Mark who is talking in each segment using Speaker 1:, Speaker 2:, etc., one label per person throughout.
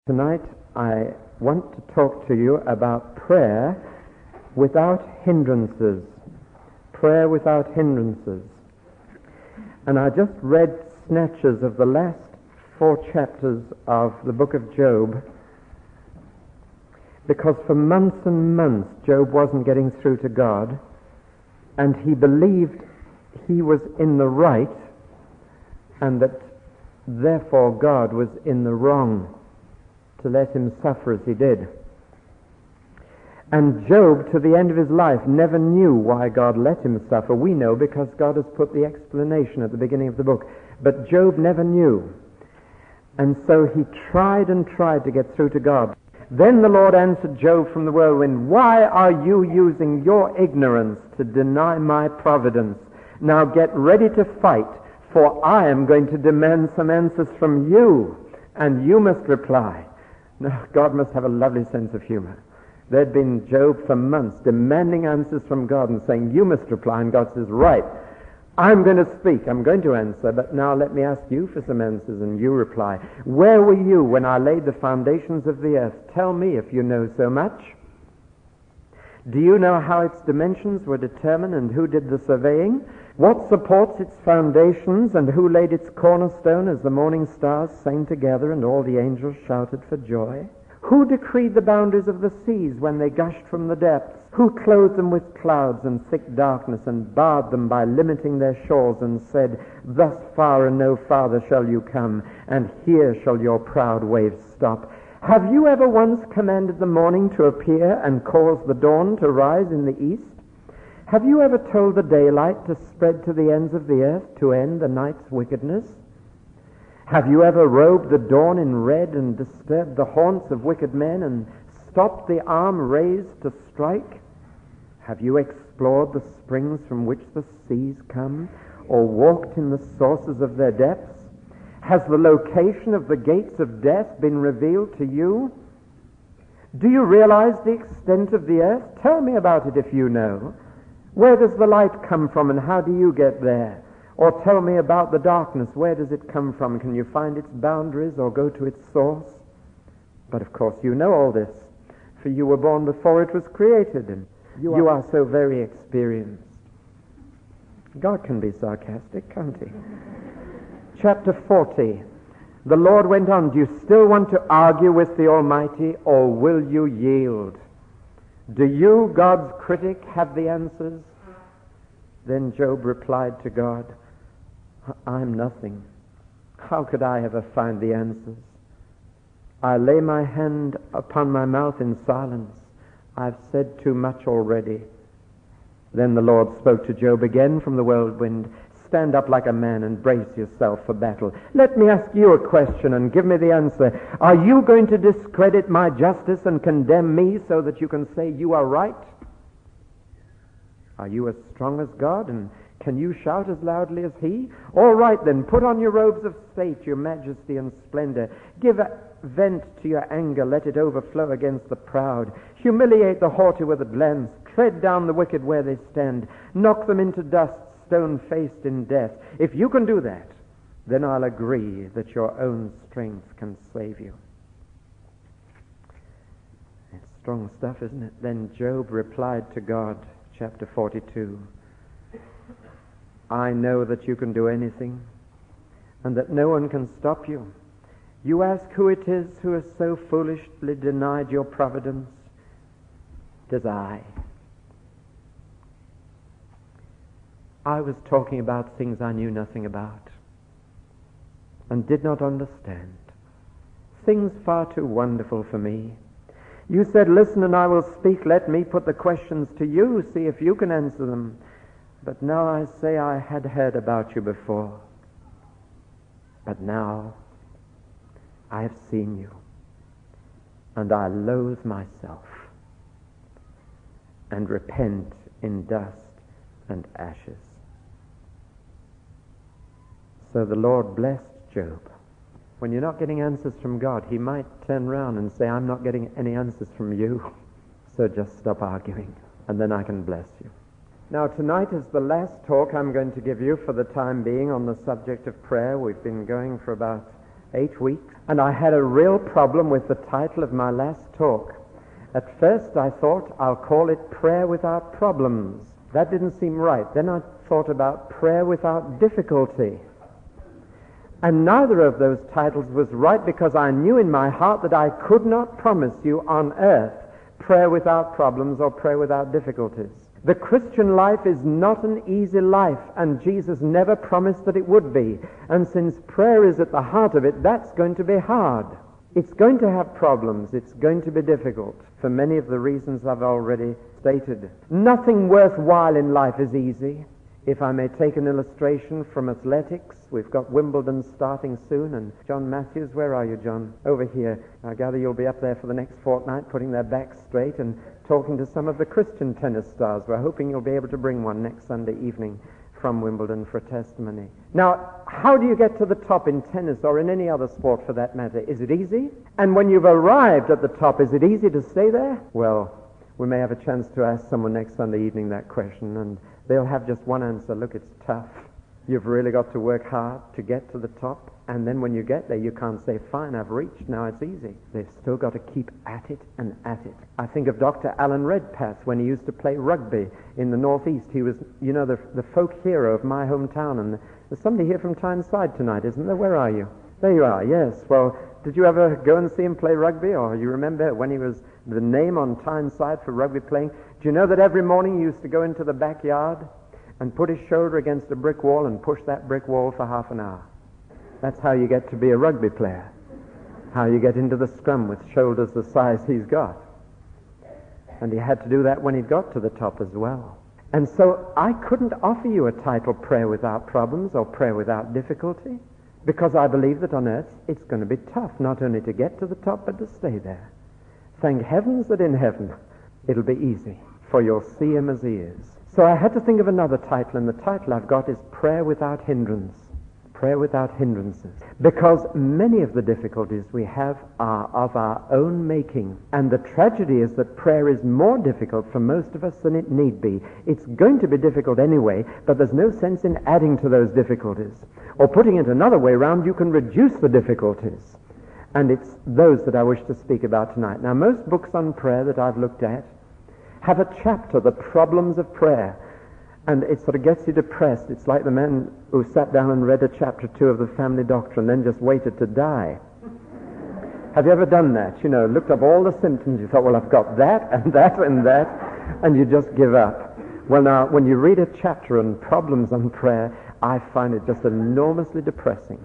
Speaker 1: Tonight I want to talk to you about prayer without hindrances. Prayer without hindrances. And I just read snatches of the last 4 chapters of the book of Job, because for months and months Job wasn't getting through to God, and he believed he was in the right and that therefore God was in the wrong to let him suffer as he did. And Job, to the end of his life, never knew why God let him suffer. We know because God has put the explanation at the beginning of the book. But Job never knew. And so he tried and tried to get through to God. Then the Lord answered Job from the whirlwind, "Why are you using your ignorance to deny my providence? Now get ready to fight, for I am going to demand some answers from you, and you must reply." Now, God must have a lovely sense of humor. There'd been Job for months demanding answers from God and saying, "You must reply," and God says, "Right, I'm going to speak, I'm going to answer, but now let me ask you for some answers and you reply. Where were you when I laid the foundations of the earth? Tell me if you know so much. Do you know how its dimensions were determined and who did the surveying? What supports its foundations and who laid its cornerstone as the morning stars sang together and all the angels shouted for joy? Who decreed the boundaries of the seas when they gushed from the depths? Who clothed them with clouds and thick darkness and barred them by limiting their shores and said, "Thus far and no farther shall you come, and here shall your proud waves stop"? Have you ever once commanded the morning to appear and caused the dawn to rise in the east? Have you ever told the daylight to spread to the ends of the earth to end the night's wickedness? Have you ever robed the dawn in red and disturbed the haunts of wicked men and stopped the arm raised to strike? Have you explored the springs from which the seas come, or walked in the sources of their depths? Has the location of the gates of death been revealed to you? Do you realize the extent of the earth? Tell me about it if you know. Where does the light come from and how do you get there? Or tell me about the darkness. Where does it come from? Can you find its boundaries or go to its source? But of course you know all this, for you were born before it was created, and you are so very experienced. God can be sarcastic, can't he? Chapter 40. The Lord went on, "Do you still want to argue with the Almighty, or will you yield? Do you, God's critic, have the answers?" Then Job replied to God, "I'm nothing. How could I ever find the answers? I lay my hand upon my mouth in silence. I've said too much already." Then the Lord spoke to Job again from the whirlwind. "Stand up like a man and brace yourself for battle. Let me ask you a question and give me the answer. Are you going to discredit my justice and condemn me so that you can say you are right? Are you as strong as God, and can you shout as loudly as he? All right then, put on your robes of state, your majesty and splendor. Give vent to your anger, let it overflow against the proud. Humiliate the haughty with a glance. Tread down the wicked where they stand. Knock them into dust, stone-faced in death. If you can do that, then I'll agree that your own strength can save you." It's strong stuff, isn't it? Then Job replied to God, chapter 42, "I know that you can do anything, and that no one can stop you. You ask who it is who has so foolishly denied your providence. It is I. I was talking about things I knew nothing about and did not understand. Things far too wonderful for me. You said, 'Listen and I will speak. Let me put the questions to you. See if you can answer them.' But now I say I had heard about you before. But now I have seen you, and I loathe myself and repent in dust and ashes." So the Lord blessed Job. When you're not getting answers from God, he might turn around and say, "I'm not getting any answers from you, so just stop arguing, and then I can bless you." Now tonight is the last talk I'm going to give you for the time being on the subject of prayer. We've been going for about 8 weeks, and I had a real problem with the title of my last talk. At first I thought I'll call it Prayer Without Problems. That didn't seem right. Then I thought about Prayer Without Difficulty. And neither of those titles was right, because I knew in my heart that I could not promise you on earth prayer without problems or prayer without difficulties. The Christian life is not an easy life, and Jesus never promised that it would be. And since prayer is at the heart of it, that's going to be hard. It's going to have problems. It's going to be difficult for many of the reasons I've already stated. Nothing worthwhile in life is easy. If I may take an illustration from athletics, we've got Wimbledon starting soon, and John Matthews, where are you, John? Over here. I gather you'll be up there for the next fortnight, putting their backs straight and talking to some of the Christian tennis stars. We're hoping you'll be able to bring one next Sunday evening from Wimbledon for a testimony. Now, how do you get to the top in tennis or in any other sport for that matter? Is it easy? And when you've arrived at the top, is it easy to stay there? Well, we may have a chance to ask someone next Sunday evening that question, and they'll have just one answer. Look, it's tough. You've really got to work hard to get to the top, and then when you get there, you can't say, fine, I've reached, now it's easy. They've still got to keep at it and at it. I think of Dr. Alan Redpath when he used to play rugby in the Northeast. He was, the folk hero of my hometown, and there's somebody here from Tyneside tonight, isn't there? Where are you? There you are, yes. Well, did you ever go and see him play rugby, or you remember when he was the name on Tyneside for rugby playing? Do you know that every morning he used to go into the backyard and put his shoulder against a brick wall and push that brick wall for half an hour? That's how you get to be a rugby player. How you get into the scrum with shoulders the size he's got. And he had to do that when he got to the top as well. And so I couldn't offer you a title, Prayer Without Problems or Prayer Without Difficulty, because I believe that on earth it's going to be tough, not only to get to the top, but to stay there. Thank heavens that in heaven it'll be easy, for you'll see him as he is. So I had to think of another title, and the title I've got is Prayer Without Hindrance. Prayer Without Hindrances. Because many of the difficulties we have are of our own making. And the tragedy is that prayer is more difficult for most of us than it need be. It's going to be difficult anyway, but there's no sense in adding to those difficulties. Or putting it another way round, you can reduce the difficulties. And it's those that I wish to speak about tonight. Now, most books on prayer that I've looked at have a chapter, The Problems of Prayer. And it sort of gets you depressed. It's like the man who sat down and read a chapter 2 of the Family Doctrine and then just waited to die. Have you ever done that? Looked up all the symptoms. You thought, well, I've got that and that and that, and you just give up. Well, now, when you read a chapter on problems on prayer, I find it just enormously depressing.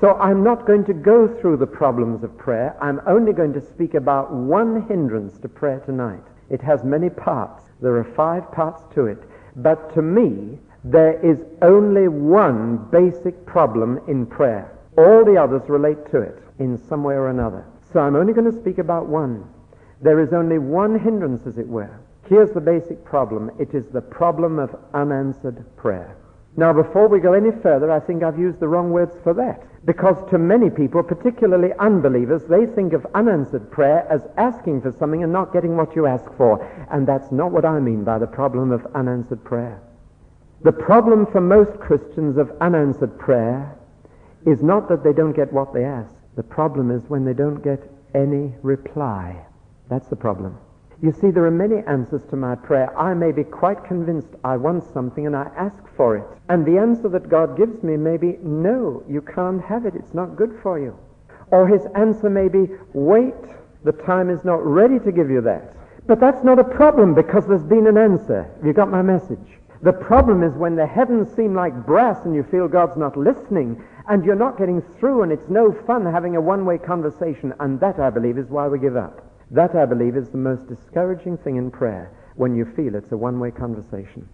Speaker 1: So I'm not going to go through the problems of prayer. I'm only going to speak about one hindrance to prayer tonight. It has many parts. There are 5 parts to it. But to me, there is only one basic problem in prayer. All the others relate to it in some way or another. So I'm only going to speak about one. There is only one hindrance, as it were. Here's the basic problem. It is the problem of unanswered prayer. Now, before we go any further, I think I've used the wrong words for that. Because to many people, particularly unbelievers, they think of unanswered prayer as asking for something and not getting what you ask for. And that's not what I mean by the problem of unanswered prayer. The problem for most Christians of unanswered prayer is not that they don't get what they ask. The problem is when they don't get any reply. That's the problem. You see, there are many answers to my prayer. I may be quite convinced I want something and I ask for it. And the answer that God gives me may be, no, you can't have it. It's not good for you. Or his answer may be, wait, the time is not ready to give you that. But that's not a problem because there's been an answer. You got my message? The problem is when the heavens seem like brass and you feel God's not listening and you're not getting through and it's no fun having a one-way conversation. And that, I believe, is why we give up. That, I believe, is the most discouraging thing in prayer, when you feel it's a one-way conversation.